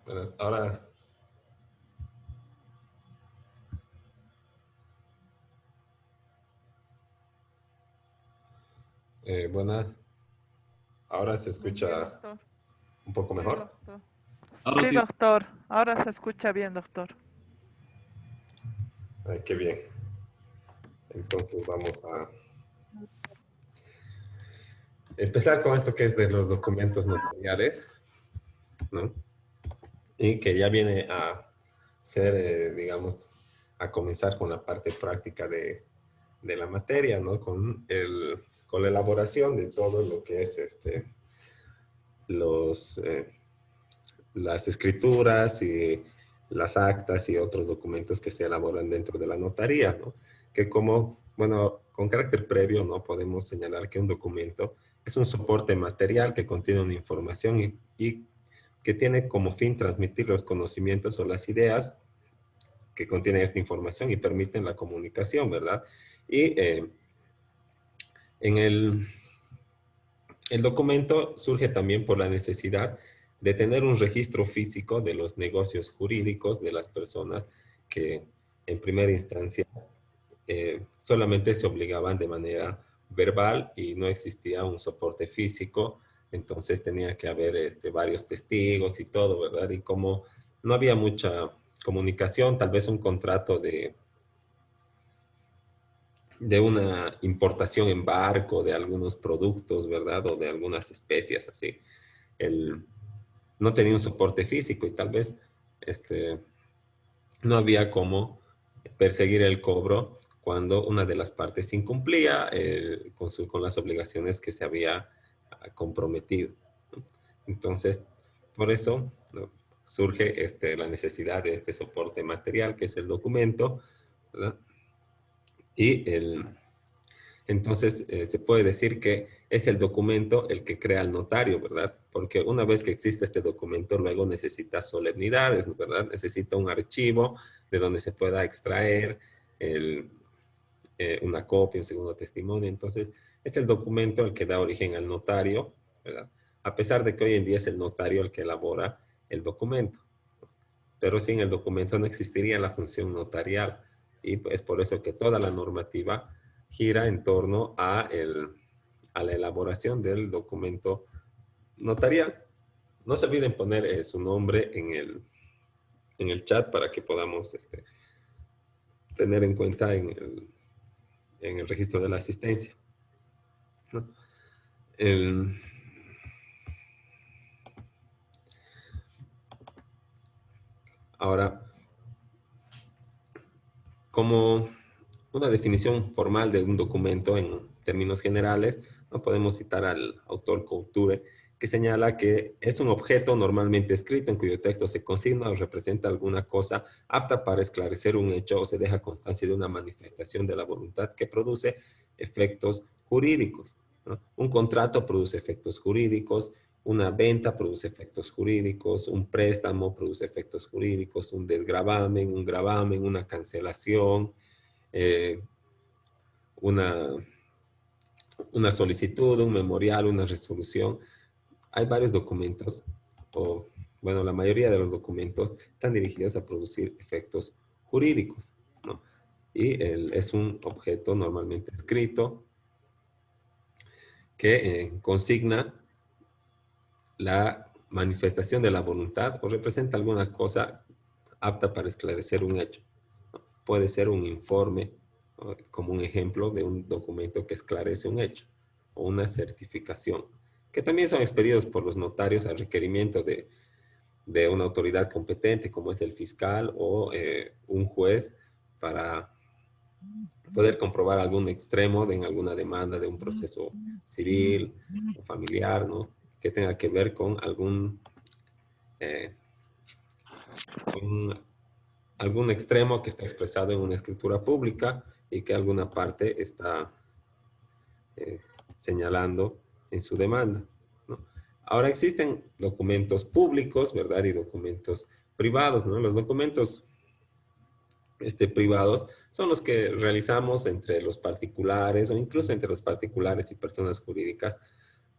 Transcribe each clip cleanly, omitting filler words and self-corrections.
Bueno, ahora, buenas. Ahora se Buen día, escucha doctor. un poco Sí, mejor. doctor. Ahora Sí, sí, doctor. Ahora se escucha bien, doctor. Ay, qué bien. Entonces vamos a empezar con esto que es de los documentos notariales, ¿no? Y que ya viene a ser, digamos, a comenzar con la parte práctica de la materia, ¿no? Con la elaboración de todo lo que es los, las escrituras y las actas y otros documentos que se elaboran dentro de la notaría, ¿no? Que como, bueno, con carácter previo, ¿no? Podemos señalar que un documento es un soporte material que contiene una información y que tiene como fin transmitir los conocimientos o las ideas que contienen esta información y permiten la comunicación, ¿verdad? Y en el documento surge también por la necesidad de tener un registro físico de los negocios jurídicos de las personas que en primera instancia solamente se obligaban de manera verbal y no existía un soporte físico, entonces tenía que haber varios testigos y todo, ¿verdad? Y como no había mucha comunicación, tal vez un contrato de una importación en barco de algunos productos, ¿verdad? O de algunas especias así. El, no tenía un soporte físico y tal vez este, no había cómo perseguir el cobro cuando una de las partes incumplía con las obligaciones que se había comprometido. Entonces, por eso, ¿no? Surge la necesidad de este soporte material, que es el documento, ¿verdad? Y entonces se puede decir que es el documento el que crea el notario, ¿verdad? Porque una vez que existe este documento, luego necesita solemnidades, ¿verdad? Necesita un archivo de donde se pueda extraer el, una copia, un segundo testimonio. Entonces, es el documento el que da origen al notario, ¿verdad? A pesar de que hoy en día es el notario el que elabora el documento. Pero sin el documento no existiría la función notarial. Y es por eso que toda la normativa gira en torno a la elaboración del documento notarial. No se olviden poner su nombre en el chat para que podamos tener en cuenta en el registro de la asistencia, ¿no? El, ahora, como una definición formal de un documento en términos generales, no podemos citar al autor Couture, que señala que es un objeto normalmente escrito en cuyo texto se consigna o representa alguna cosa apta para esclarecer un hecho o se deja constancia de una manifestación de la voluntad que produce efectos jurídicos, ¿no? Un contrato produce efectos jurídicos, una venta produce efectos jurídicos, un préstamo produce efectos jurídicos, un desgravamen, un gravamen, una cancelación, eh, una, una solicitud, un memorial, una resolución. Hay varios documentos, o bueno, la mayoría de los documentos están dirigidos a producir efectos jurídicos, ¿no? Y es un objeto normalmente escrito que consigna la manifestación de la voluntad o representa alguna cosa apta para esclarecer un hecho. Puede ser un informe, ¿no? Como un ejemplo de un documento que esclarece un hecho, o una certificación, que también son expedidos por los notarios al requerimiento de una autoridad competente, como es el fiscal o un juez, para poder comprobar algún extremo en alguna demanda de un proceso civil o familiar, ¿no? Que tenga que ver con eh, con algún extremo que está expresado en una escritura pública y que alguna parte está eh, señalando en su demanda, ¿no? Ahora existen documentos públicos, ¿verdad? Y documentos privados, ¿no? Los documentos privados son los que realizamos entre los particulares o incluso entre los particulares y personas jurídicas,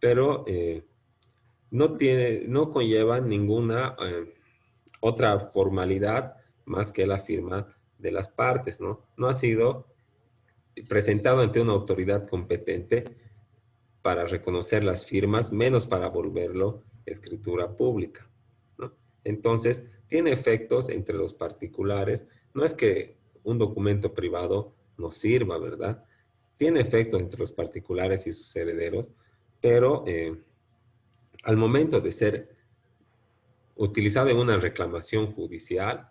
pero no conllevan ninguna otra formalidad más que la firma de las partes, ¿no? No ha sido presentado ante una autoridad competente para reconocer las firmas, menos para volverlo escritura pública, ¿no? Entonces, tiene efectos entre los particulares. No es que un documento privado no sirva, ¿verdad? Tiene efectos entre los particulares y sus herederos, pero al momento de ser utilizado en una reclamación judicial,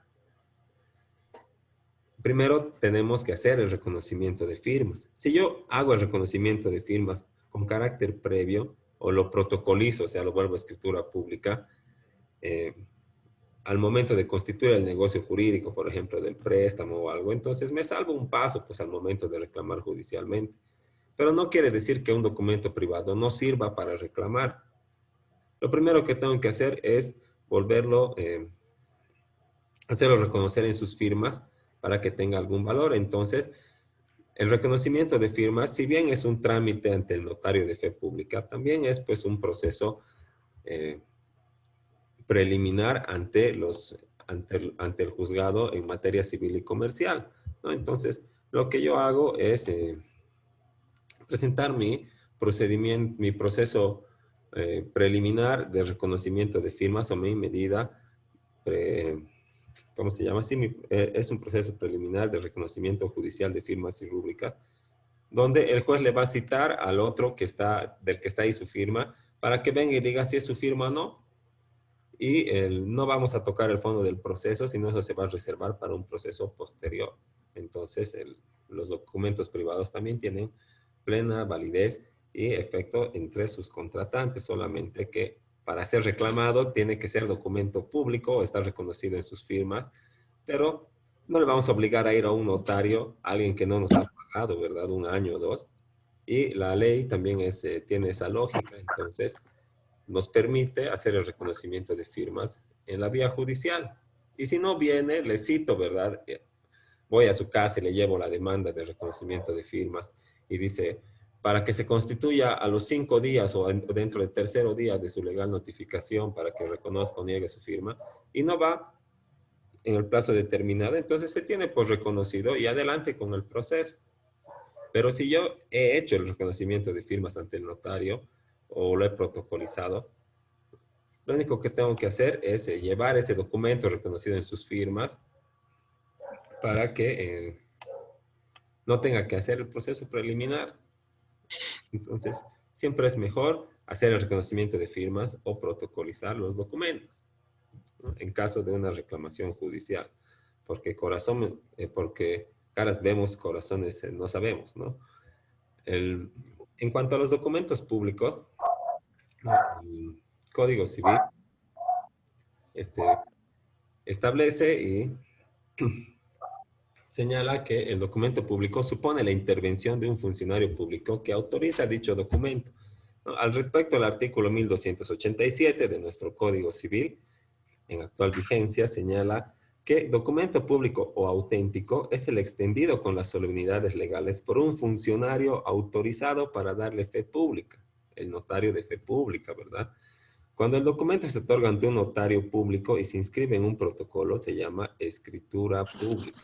primero tenemos que hacer el reconocimiento de firmas. Si yo hago el reconocimiento de firmas con carácter previo o lo protocolizo, o sea, lo vuelvo a escritura pública, eh, al momento de constituir el negocio jurídico, por ejemplo, del préstamo o algo, entonces me salvo un paso, pues al momento de reclamar judicialmente. Pero no quiere decir que un documento privado no sirva para reclamar. Lo primero que tengo que hacer es volverlo, hacerlo reconocer en sus firmas para que tenga algún valor. Entonces, el reconocimiento de firmas, si bien es un trámite ante el notario de fe pública, también es pues un proceso eh, preliminar ante el juzgado en materia civil y comercial, ¿no? Entonces, lo que yo hago es presentar mi procedimiento, mi proceso preliminar de reconocimiento de firmas o mi medida, pre- ¿cómo se llama? Sí, es un proceso preliminar de reconocimiento judicial de firmas y rúbricas, donde el juez le va a citar al otro del que está ahí su firma, para que venga y diga si es su firma o no. Y no vamos a tocar el fondo del proceso, sino eso se va a reservar para un proceso posterior. Entonces, los documentos privados también tienen plena validez y efecto entre sus contratantes, solamente que para ser reclamado tiene que ser documento público o estar reconocido en sus firmas, pero no le vamos a obligar a ir a un notario, a alguien que no nos ha pagado, ¿verdad? Un año o dos. Y la ley también tiene esa lógica, entonces nos permite hacer el reconocimiento de firmas en la vía judicial. Y si no viene, le cito, ¿verdad? Voy a su casa y le llevo la demanda de reconocimiento de firmas y dice, para que se constituya a los 5 días o dentro del tercer día de su legal notificación para que reconozca o niegue su firma, y no va en el plazo determinado, entonces se tiene por reconocido y adelante con el proceso. Pero si yo he hecho el reconocimiento de firmas ante el notario o lo he protocolizado, lo único que tengo que hacer es llevar ese documento reconocido en sus firmas para que no tenga que hacer el proceso preliminar. Entonces, siempre es mejor hacer el reconocimiento de firmas o protocolizar los documentos, ¿no? En caso de una reclamación judicial, porque caras vemos, corazones no sabemos, ¿no? El, en cuanto a los documentos públicos, ¿no? El Código Civil este, establece y señala que el documento público supone la intervención de un funcionario público que autoriza dicho documento, ¿no? Al respecto, el artículo 1287 de nuestro Código Civil, en actual vigencia, señala que documento público o auténtico es el extendido con las solemnidades legales por un funcionario autorizado para darle fe pública, el notario de fe pública, ¿verdad? Cuando el documento se otorga ante un notario público y se inscribe en un protocolo, se llama escritura pública,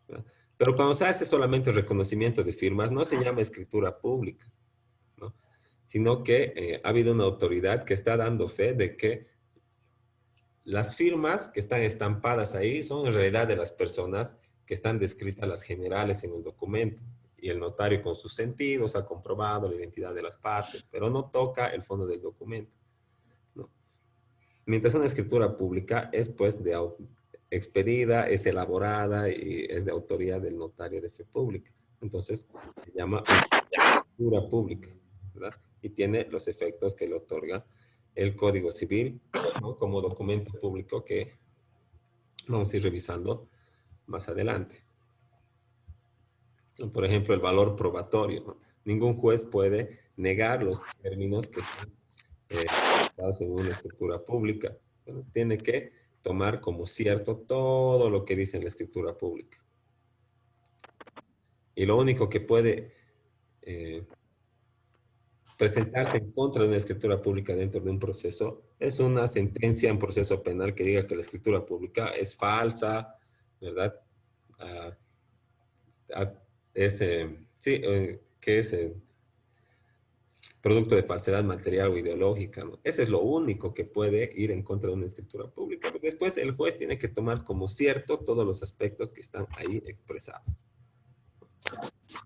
¿verdad? Pero cuando se hace solamente el reconocimiento de firmas, no se llama escritura pública, ¿no? Sino que ha habido una autoridad que está dando fe de que las firmas que están estampadas ahí son en realidad de las personas que están descritas las generales en el documento. Y el notario con sus sentidos ha comprobado la identidad de las partes, pero no toca el fondo del documento, ¿no? Mientras una escritura pública es pues expedida, es elaborada y es de autoría del notario de fe pública. Entonces se llama escritura pública, ¿verdad? Y tiene los efectos que le otorga el Código Civil, ¿no? Como documento público que vamos a ir revisando más adelante. Por ejemplo, el valor probatorio, ¿no? Ningún juez puede negar los términos que están dados en una escritura pública. Bueno, tiene que tomar como cierto todo lo que dice en la escritura pública. Y lo único que puede eh, presentarse en contra de una escritura pública dentro de un proceso es una sentencia en proceso penal que diga que la escritura pública es falsa, ¿verdad? Ah, es, sí, que es producto de falsedad material o ideológica, ¿no? Ese es lo único que puede ir en contra de una escritura pública. Después el juez tiene que tomar como cierto todos los aspectos que están ahí expresados.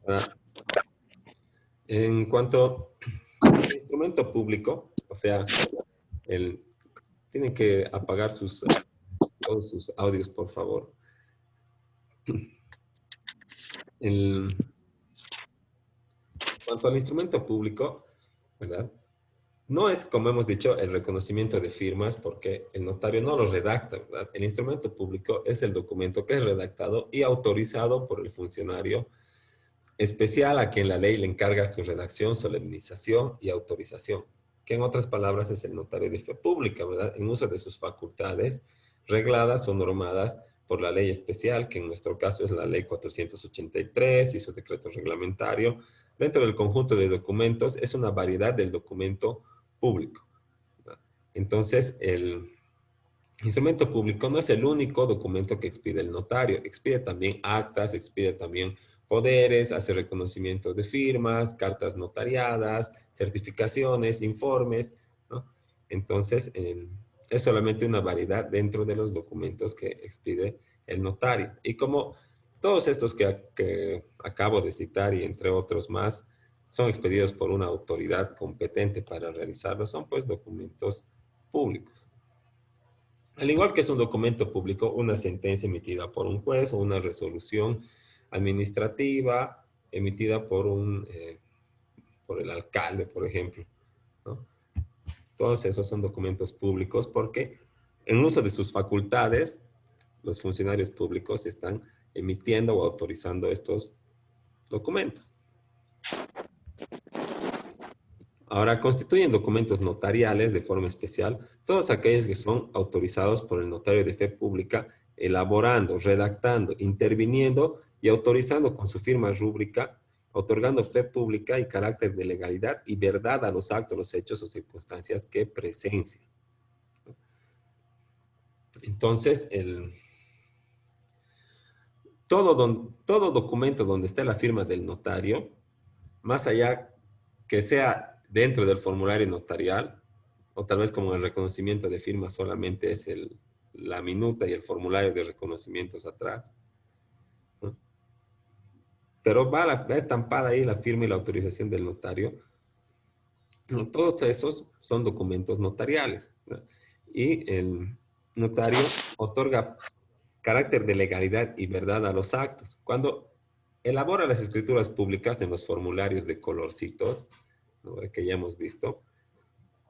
Ahora, en cuanto al instrumento público, o sea, el, tienen que apagar todos sus audios, por favor. En cuanto al instrumento público, ¿verdad? No es, como hemos dicho, el reconocimiento de firmas porque el notario no lo redacta, ¿verdad? El instrumento público es el documento que es redactado y autorizado por el funcionario especial a quien la ley le encarga su redacción, solemnización y autorización, que en otras palabras es el notario de fe pública, ¿verdad? En uso de sus facultades regladas o normadas por la ley especial, que en nuestro caso es la ley 483 y su decreto reglamentario. Dentro del conjunto de documentos es una variedad del documento público, ¿verdad? Entonces, el instrumento público no es el único documento que expide el notario, expide también actas, expide también poderes, hace reconocimiento de firmas, cartas notariadas, certificaciones, informes, ¿no? Entonces, es solamente una variedad dentro de los documentos que expide el notario. Y como todos estos que acabo de citar y entre otros más son expedidos por una autoridad competente para realizarlo, son pues documentos públicos. Al igual que es un documento público, una sentencia emitida por un juez o una resolución administrativa emitida por el alcalde, por ejemplo, ¿no? Todos esos son documentos públicos porque en uso de sus facultades, los funcionarios públicos están emitiendo o autorizando estos documentos. Ahora, constituyen documentos notariales de forma especial todos aquellos que son autorizados por el notario de fe pública, elaborando, redactando, interviniendo y autorizando con su firma rúbrica, otorgando fe pública y carácter de legalidad y verdad a los actos, los hechos o circunstancias que presencian. Entonces, todo documento donde esté la firma del notario, más allá que sea dentro del formulario notarial, o tal vez como el reconocimiento de firma solamente es la minuta y el formulario de reconocimientos atrás, ¿no? Pero va estampada ahí la firma y la autorización del notario. ¿No? Todos esos son documentos notariales, ¿no? Y el notario otorga carácter de legalidad y verdad a los actos. Cuando elabora las escrituras públicas en los formularios de colorcitos, ¿no? Que ya hemos visto,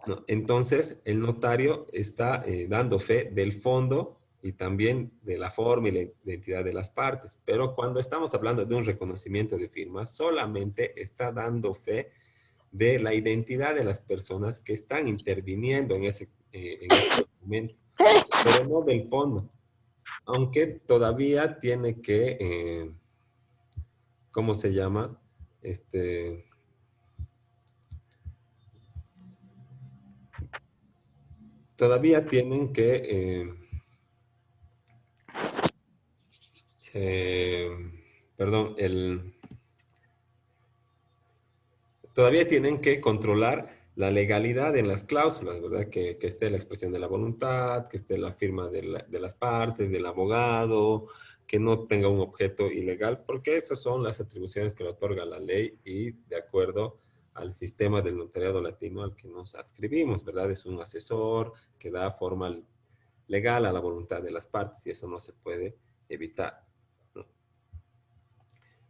¿no? Entonces, el notario está dando fe del fondo y también de la forma y la identidad de las partes. Pero cuando estamos hablando de un reconocimiento de firmas, solamente está dando fe de la identidad de las personas que están interviniendo en ese documento, pero no del fondo. Aunque todavía tiene que, ¿cómo se llama? Este, todavía tienen que eh, perdón, todavía tienen que controlar la legalidad en las cláusulas, ¿verdad? Que esté la expresión de la voluntad, que esté la firma de las partes, del abogado, que no tenga un objeto ilegal, porque esas son las atribuciones que le otorga la ley y de acuerdo al sistema del notariado latino al que nos adscribimos, ¿verdad? Es un asesor que da forma legal a la voluntad de las partes y eso no se puede evitar, ¿no?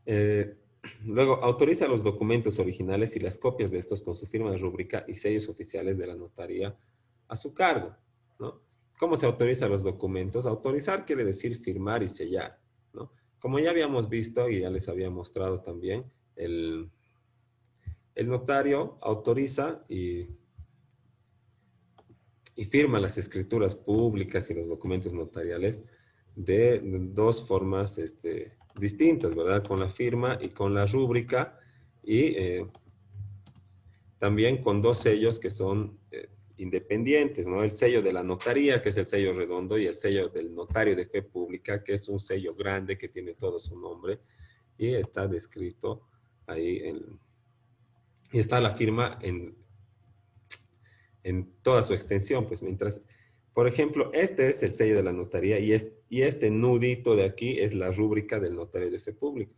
Eh, Luego, autoriza los documentos originales y las copias de estos con su firma de rúbrica y sellos oficiales de la notaría a su cargo, ¿no? ¿Cómo se autoriza los documentos? Autorizar quiere decir firmar y sellar, ¿no? Como ya habíamos visto y ya les había mostrado también, el notario autoriza y firma las escrituras públicas y los documentos notariales de dos formas distintas, ¿verdad? Con la firma y con la rúbrica y también con dos sellos que son independientes, ¿no? El sello de la notaría, que es el sello redondo, y el sello del notario de fe pública, que es un sello grande que tiene todo su nombre y está descrito ahí y está la firma en toda su extensión, pues mientras, por ejemplo, este es el sello de la notaría y este nudito de aquí es la rúbrica del notario de fe pública.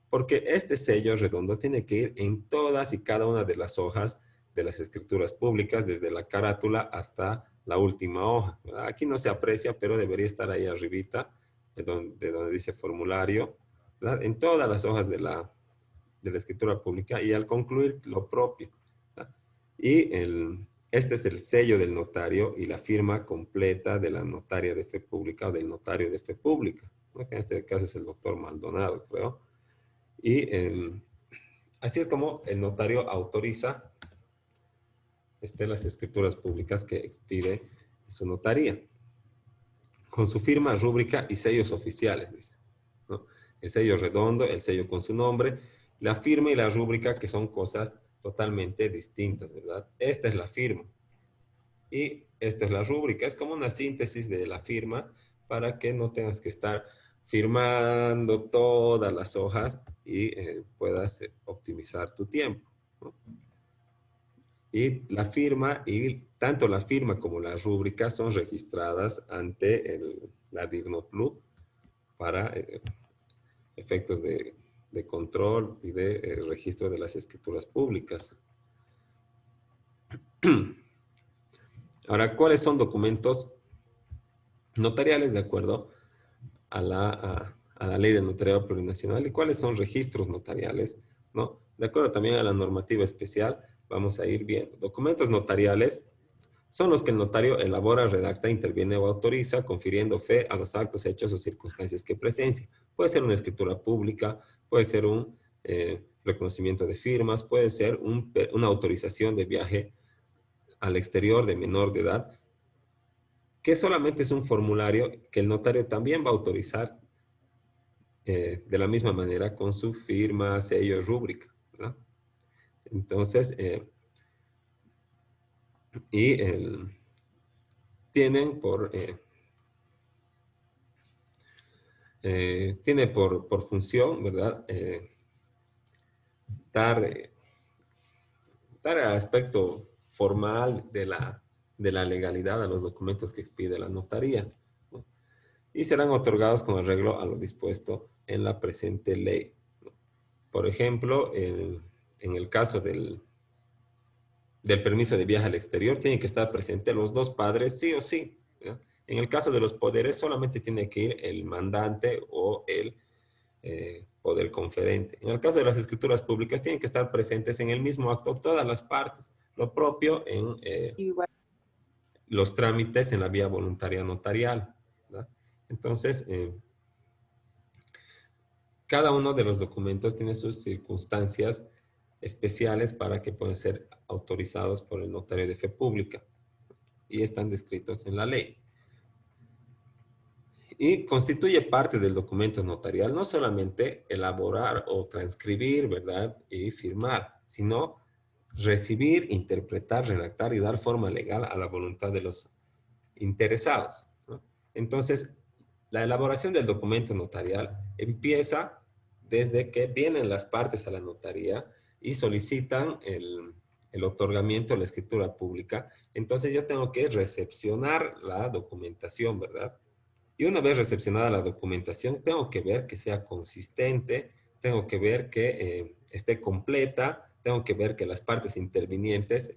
Porque este sello redondo tiene que ir en todas y cada una de las hojas de las escrituras públicas, desde la carátula hasta la última hoja. Aquí no se aprecia, pero debería estar ahí arribita, de donde dice formulario, ¿verdad? En todas las hojas de la escritura pública y al concluir lo propio, ¿verdad? Y este es el sello del notario y la firma completa de la notaria de fe pública o del notario de fe pública, ¿no? Que en este caso es el doctor Maldonado, creo. Y así es como el notario autoriza las escrituras públicas que expide su notaría, con su firma, rúbrica y sellos oficiales, dice, ¿no? El sello redondo, el sello con su nombre, la firma y la rúbrica, que son cosas totalmente distintas, ¿verdad? Esta es la firma y esta es la rúbrica. Es como una síntesis de la firma para que no tengas que estar firmando todas las hojas y puedas optimizar tu tiempo, ¿no? Y la firma, y tanto la firma como la rúbrica son registradas ante la DIGNOPLU para efectos de control y de registro de las escrituras públicas. Ahora, ¿cuáles son documentos notariales de acuerdo a la ley de notariado plurinacional y cuáles son registros notariales, ¿no? De acuerdo también a la normativa especial, vamos a ir viendo. Documentos notariales son los que el notario elabora, redacta, interviene o autoriza, confiriendo fe a los actos, hechos o circunstancias que presencia. Puede ser una escritura pública, puede ser un reconocimiento de firmas, puede ser una autorización de viaje al exterior de menor de edad, que solamente es un formulario que el notario también va a autorizar de la misma manera con su firma, sello, rúbrica, ¿no? Entonces, y tienen tiene por función, ¿verdad? Dar, dar el aspecto formal de la legalidad a los documentos que expide la notaría, ¿no? Y serán otorgados con arreglo a lo dispuesto en la presente ley, ¿no? Por ejemplo, en el caso del permiso de viaje al exterior, tienen que estar presentes los dos padres, sí o sí, ¿ya? En el caso de los poderes, solamente tiene que ir el mandante o el poder conferente. En el caso de las escrituras públicas, tienen que estar presentes en el mismo acto todas las partes. Lo propio en los trámites en la vía voluntaria notarial, ¿verdad? Entonces, cada uno de los documentos tiene sus circunstancias especiales para que puedan ser autorizados por el notario de fe pública y están descritos en la ley. Y constituye parte del documento notarial no solamente elaborar o transcribir, ¿verdad? Y firmar, sino recibir, interpretar, redactar y dar forma legal a la voluntad de los interesados, ¿no? Entonces, la elaboración del documento notarial empieza desde que vienen las partes a la notaría y solicitan el otorgamiento de la escritura pública. Entonces yo tengo que recepcionar la documentación, ¿verdad? Y una vez recepcionada la documentación, tengo que ver que sea consistente, tengo que ver que esté completa, tengo que ver que las partes intervinientes,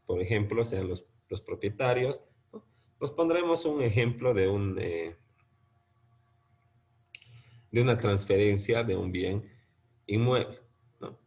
por ejemplo, sean los propietarios, ¿no? Nos pondremos un ejemplo de una transferencia de un bien inmueble, ¿no?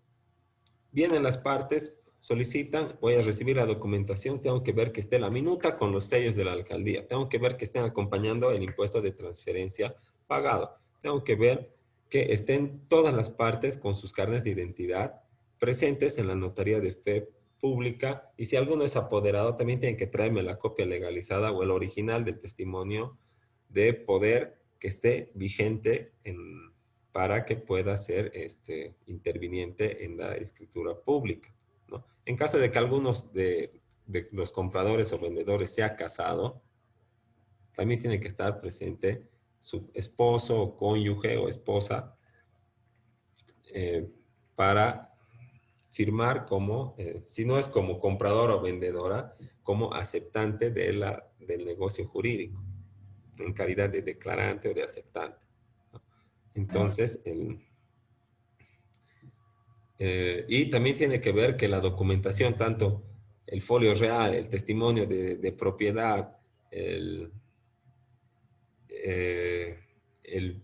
Vienen las partes, solicitan, voy a recibir la documentación, tengo que ver que esté la minuta con los sellos de la alcaldía, tengo que ver que estén acompañando el impuesto de transferencia pagado, tengo que ver que estén todas las partes con sus carnes de identidad presentes en la notaría de fe pública y si alguno es apoderado también tienen que traerme la copia legalizada o el original del testimonio de poder que esté vigente para que pueda ser interviniente en la escritura pública. ¿no? En caso de que algunos de los compradores o vendedores sea casado, también tiene que estar presente su esposo o cónyuge o esposa eh, para firmar como, si no es como comprador o vendedora, como aceptante del negocio jurídico, en calidad de declarante o de aceptante, ¿no? Entonces, y también tiene que ver que la documentación, tanto el folio real, el testimonio de propiedad, el, eh, el,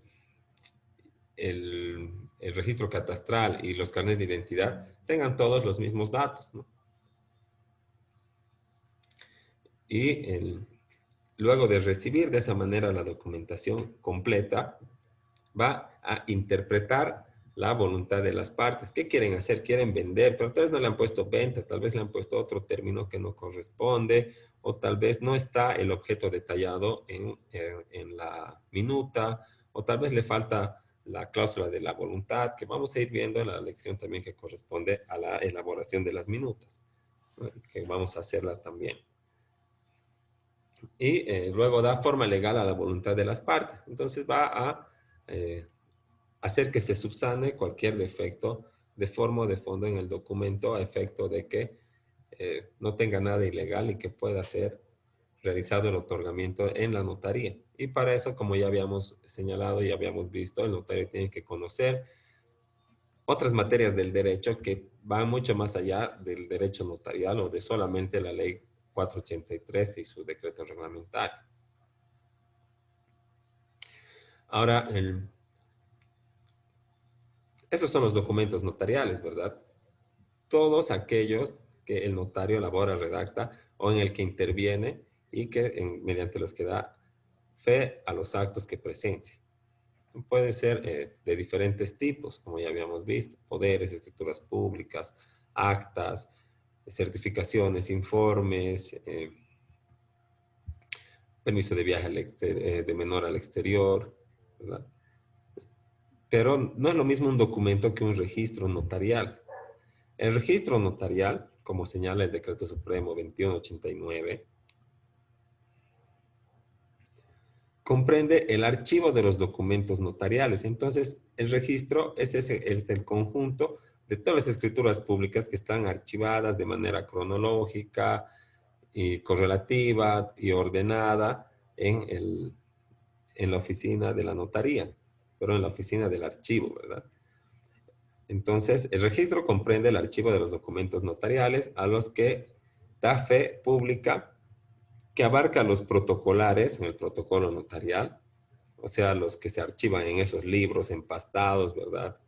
el registro catastral y los carnets de identidad tengan todos los mismos datos, ¿no? Y luego de recibir de esa manera la documentación completa, va a interpretar la voluntad de las partes. ¿Qué quieren hacer? Quieren vender, pero tal vez no le han puesto venta, tal vez le han puesto otro término que no corresponde, o tal vez no está el objeto detallado en la minuta, o tal vez le falta la cláusula de la voluntad, que vamos a ir viendo en la lección también que corresponde a la elaboración de las minutas, ¿no? Que vamos a hacerla también. Y luego da forma legal a la voluntad de las partes. Entonces va a hacer que se subsane cualquier defecto de forma o de fondo en el documento a efecto de que no tenga nada ilegal y que pueda ser realizado el otorgamiento en la notaría. Y para eso, como ya habíamos señalado y habíamos visto, el notario tiene que conocer otras materias del derecho que van mucho más allá del derecho notarial o de solamente la ley 483 y su decreto reglamentario. Ahora, esos son los documentos notariales, ¿verdad? Todos aquellos que el notario elabora, redacta o en el que interviene y que mediante los que da fe a los actos que presencia. Puede ser de diferentes tipos, como ya habíamos visto: poderes, escrituras públicas, actas, certificaciones, informes, permiso de viaje de menor al exterior, ¿verdad? Pero no es lo mismo un documento que un registro notarial. El registro notarial, como señala el Decreto Supremo 2189, comprende el archivo de los documentos notariales. Entonces, el registro es el conjunto de todas las escrituras públicas que están archivadas de manera cronológica y correlativa y ordenada en la oficina de la notaría, pero en la oficina del archivo, ¿verdad? Entonces, el registro comprende el archivo de los documentos notariales a los que da fe pública, que abarca los protocolares en el protocolo notarial, o sea, los que se archivan en esos libros empastados, ¿verdad?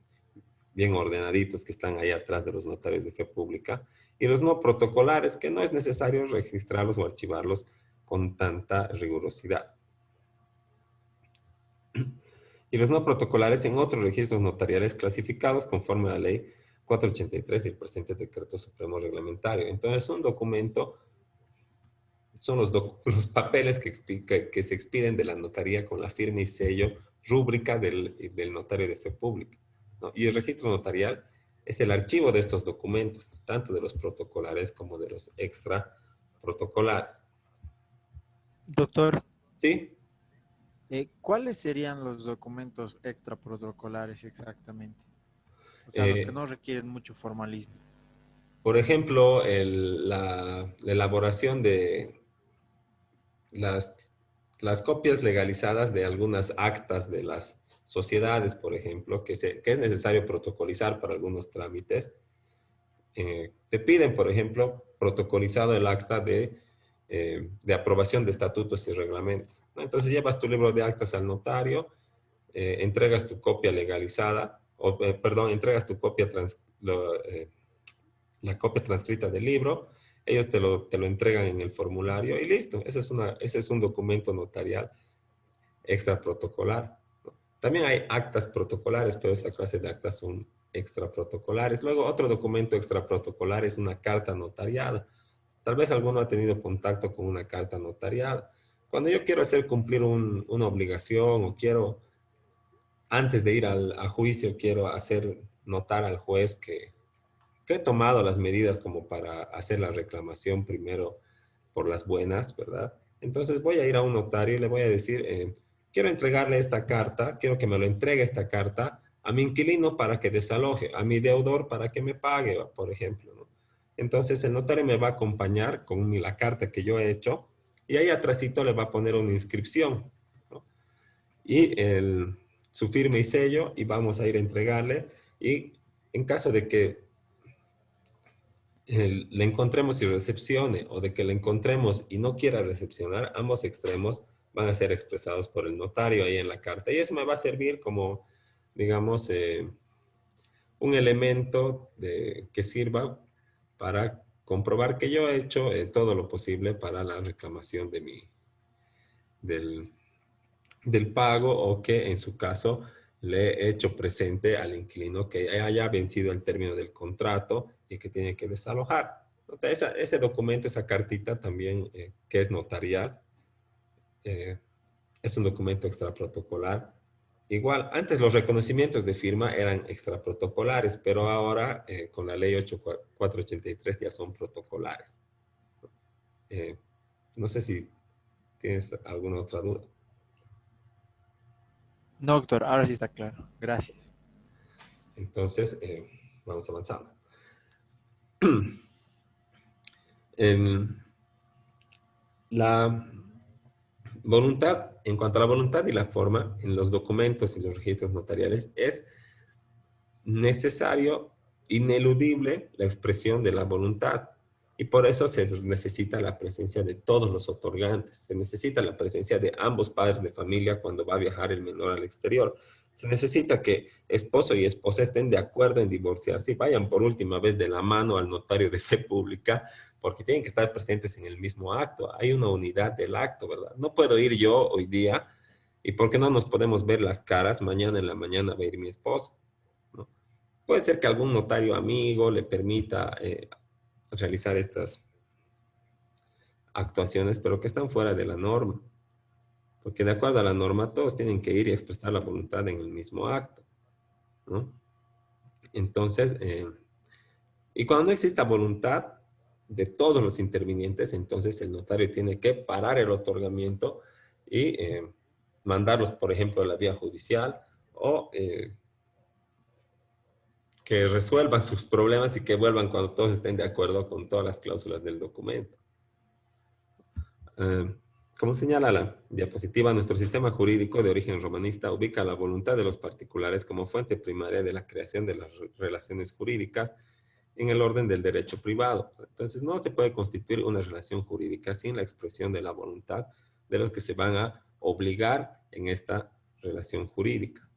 Bien ordenaditos que están ahí atrás de los notarios de fe pública, y los no protocolares, que no es necesario registrarlos o archivarlos con tanta rigurosidad. Y los no protocolares en otros registros notariales clasificados conforme a la ley 483 y el presente decreto supremo reglamentario. Entonces, un documento son los papeles que se expiden de la notaría con la firma y sello rúbrica del notario de fe pública, ¿no? Y el registro notarial es el archivo de estos documentos, tanto de los protocolares como de los extra protocolares. Doctor, ¿Sí? ¿cuáles serían los documentos extraprotocolares exactamente? O sea, los que Eh, no requieren mucho formalismo. por ejemplo, la elaboración de las, las copias legalizadas de algunas actas de las sociedades, por ejemplo, que es necesario protocolizar para algunos trámites. Te piden, por ejemplo, protocolizado el acta de aprobación de estatutos y reglamentos, ¿no? Entonces llevas tu libro de actas al notario, entregas tu copia legalizada, o perdón, entregas tu copia la copia transcrita del libro, ellos te lo entregan en el formulario y listo. Ese es un documento notarial extra protocolar, ¿no? También hay actas protocolares, pero esa clase de actas son extra protocolares. Luego, otro documento extra protocolar es una carta notariada. Tal vez alguno ha tenido contacto con una carta notariada. Cuando yo quiero hacer cumplir una obligación o quiero, antes de ir a juicio, quiero hacer notar al juez que he tomado las medidas como para hacer la reclamación primero por las buenas, ¿verdad? Entonces voy a ir a un notario y le voy a decir, quiero entregarle esta carta, quiero que me lo entregue esta carta a mi inquilino para que desaloje, a mi deudor para que me pague, por ejemplo, ¿no? Entonces el notario me va a acompañar con la carta que yo he hecho y ahí atrásito le va a poner una inscripción, ¿no? Y su firma y sello y vamos a ir a entregarle y en caso de que le encontremos y recepcione o de que le encontremos y no quiera recepcionar, ambos extremos van a ser expresados por el notario ahí en la carta. Y eso me va a servir como, digamos, un elemento que sirva para comprobar que yo he hecho todo lo posible para la reclamación del, del pago o que en su caso le he hecho presente al inquilino que haya vencido el término del contrato y que tiene que desalojar. Ese documento, esa cartita también que es notarial, eh, es un documento extraprotocolar. Igual, antes los reconocimientos de firma eran extraprotocolares, pero ahora con la ley 8483 ya son protocolares. Eh, no sé si tienes alguna otra duda. No, doctor, ahora sí está claro. Gracias. Entonces, vamos avanzando. En la voluntad, en cuanto a la voluntad y la forma, en los documentos y los registros notariales, es necesario, ineludible, la expresión de la voluntad. Y por eso se necesita la presencia de todos los otorgantes. Se necesita la presencia de ambos padres de familia cuando va a viajar el menor al exterior. Se necesita que esposo y esposa estén de acuerdo en divorciarse y vayan por última vez de la mano al notario de fe pública, porque tienen que estar presentes en el mismo acto. Hay una unidad del acto, ¿verdad? No puedo ir yo hoy día y porque no nos podemos ver las caras, mañana en la mañana va a ir mi esposa, ¿no? Puede ser que algún notario amigo le permita realizar estas actuaciones, pero que están fuera de la norma. Porque de acuerdo a la norma, todos tienen que ir y expresar la voluntad en el mismo acto, ¿no? Entonces, y cuando no exista voluntad de todos los intervinientes, entonces el notario tiene que parar el otorgamiento y mandarlos, por ejemplo, a la vía judicial o que resuelvan sus problemas y que vuelvan cuando todos estén de acuerdo con todas las cláusulas del documento. Como señala la diapositiva, nuestro sistema jurídico de origen romanista ubica la voluntad de los particulares como fuente primaria de la creación de las relaciones jurídicas en el orden del derecho privado. Entonces, no se puede constituir una relación jurídica sin la expresión de la voluntad de los que se van a obligar en esta relación jurídica,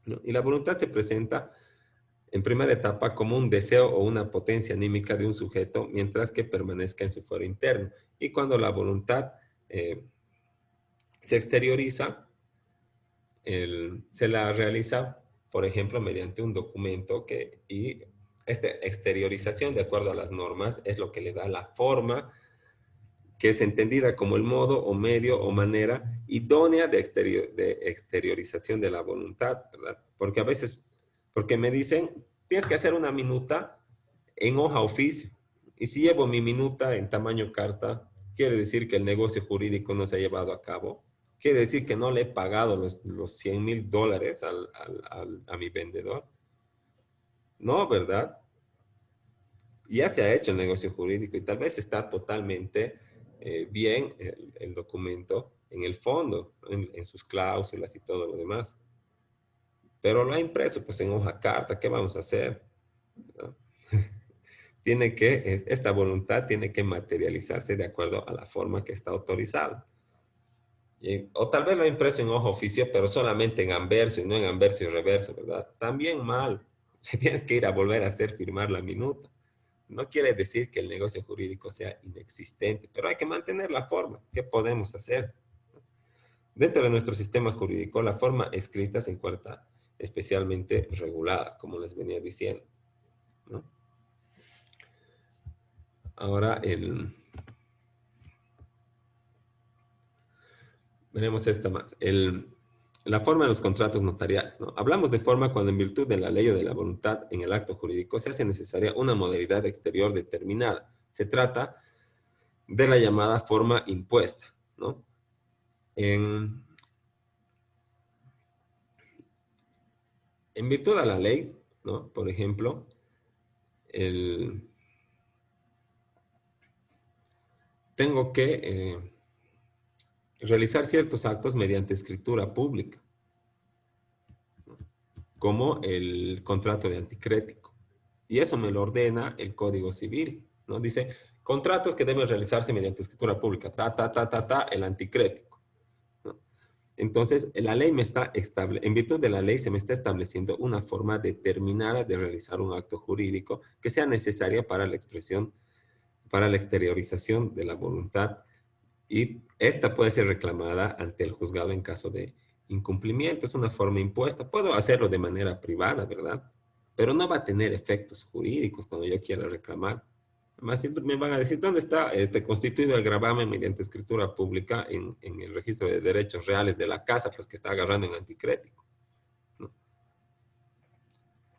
¿no? Y la voluntad se presenta en primera etapa como un deseo o una potencia anímica de un sujeto mientras que permanezca en su fuero interno. Y cuando la voluntad eh, se exterioriza, se la realiza, por ejemplo, mediante un documento y esta exteriorización, de acuerdo a las normas, es lo que le da la forma que es entendida como el modo o medio o manera idónea de exteriorización de la voluntad, ¿verdad? Porque a veces, porque me dicen, tienes que hacer una minuta en hoja oficio. Y si llevo mi minuta en tamaño carta, quiere decir que el negocio jurídico no se ha llevado a cabo. Quiere decir que no le he pagado los $100,000 a mi vendedor. No, ¿verdad? Ya se ha hecho el negocio jurídico y tal vez está totalmente bien el documento en el fondo, en sus cláusulas y todo lo demás. Pero lo ha impreso pues en hoja carta, ¿qué vamos a hacer? ¿No? Esta voluntad tiene que materializarse de acuerdo a la forma que está autorizada. O tal vez lo ha impreso en hoja oficio, pero solamente en anverso y no en anverso y reverso, ¿verdad? También mal. Tienes que ir a volver a hacer firmar la minuta. No quiere decir que el negocio jurídico sea inexistente, pero hay que mantener la forma. ¿Qué podemos hacer? Dentro de nuestro sistema jurídico, la forma escrita se encuentra especialmente regulada, como les venía diciendo, ¿no? Ahora, veremos esta más. la forma de los contratos notariales, ¿no? Hablamos de forma cuando en virtud de la ley o de la voluntad en el acto jurídico se hace necesaria una modalidad exterior determinada. Se trata de la llamada forma impuesta, ¿no? En, en virtud de la ley, ¿no? Por ejemplo, tengo que realizar ciertos actos mediante escritura pública, como el contrato de anticrético. Y eso me lo ordena el Código Civil, ¿no? Dice, contratos que deben realizarse mediante escritura pública, el anticrético, ¿no? Entonces, la ley en virtud de la ley se me está estableciendo una forma determinada de realizar un acto jurídico que sea necesaria para la expresión, para la exteriorización de la voluntad, y esta puede ser reclamada ante el juzgado en caso de incumplimiento. Es una forma impuesta. Puedo hacerlo de manera privada, ¿verdad? Pero no va a tener efectos jurídicos cuando yo quiera reclamar. Además, me van a decir, ¿dónde está constituido el gravamen mediante escritura pública en el registro de derechos reales de la casa, pues que está agarrando en anticrético? No,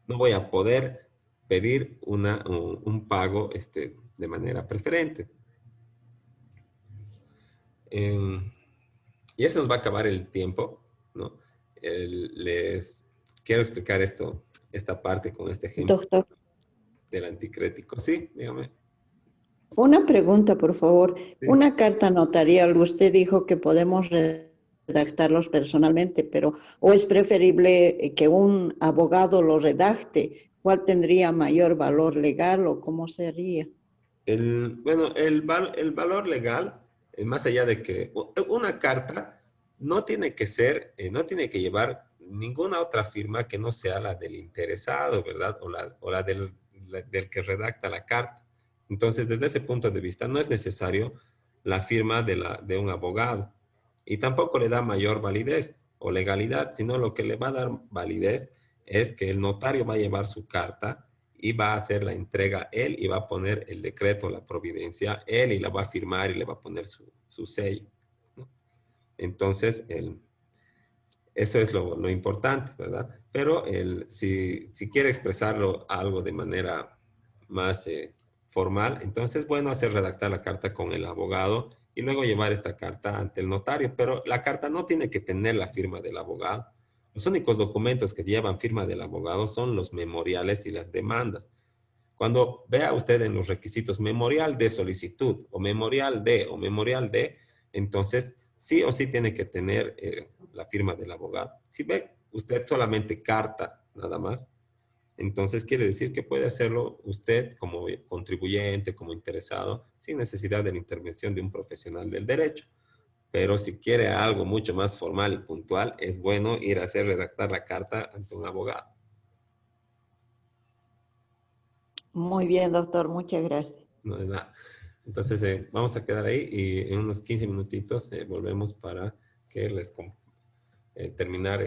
no voy a poder pedir un pago de manera preferente. Ya se nos va a acabar el tiempo, ¿no? Les quiero explicar esta parte con este ejemplo Doctor, del anticrético. Sí, dígame. una pregunta, por favor. Sí. Una carta notarial, usted dijo que podemos redactarlos personalmente, pero ¿o es preferible que un abogado lo redacte? ¿Cuál tendría mayor valor legal o cómo sería? Bueno, el valor legal, más allá de que una carta no tiene que ser, no tiene que llevar ninguna otra firma que no sea la del interesado, ¿verdad? O la del que redacta la carta. Entonces, desde ese punto de vista, no es necesario la firma de un abogado. Y tampoco le da mayor validez o legalidad, sino lo que le va a dar validez es que el notario va a llevar su carta y va a hacer la entrega él y va a poner el decreto, la providencia él y la va a firmar y le va a poner su sello, ¿no? Entonces, eso es lo importante, ¿verdad? Pero si quiere expresarlo algo de manera más formal, entonces, bueno, hacer redactar la carta con el abogado y luego llevar esta carta ante el notario. Pero la carta no tiene que tener la firma del abogado. Los únicos documentos que llevan firma del abogado son los memoriales y las demandas. Cuando vea usted en los requisitos memorial de solicitud o memorial de, entonces sí o sí tiene que tener la firma del abogado. Si ve usted solamente carta nada más, entonces quiere decir que puede hacerlo usted como contribuyente, como interesado, sin necesidad de la intervención de un profesional del derecho. Pero si quiere algo mucho más formal y puntual, es bueno ir a hacer redactar la carta ante un abogado. Muy bien, doctor, muchas gracias. No de nada. Entonces, vamos a quedar ahí y en unos 15 minutitos volvemos para que terminar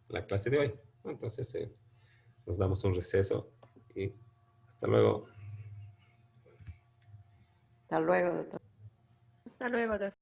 la clase de hoy. Entonces, nos damos un receso y hasta luego. Hasta luego, doctor. Hasta luego, doctor.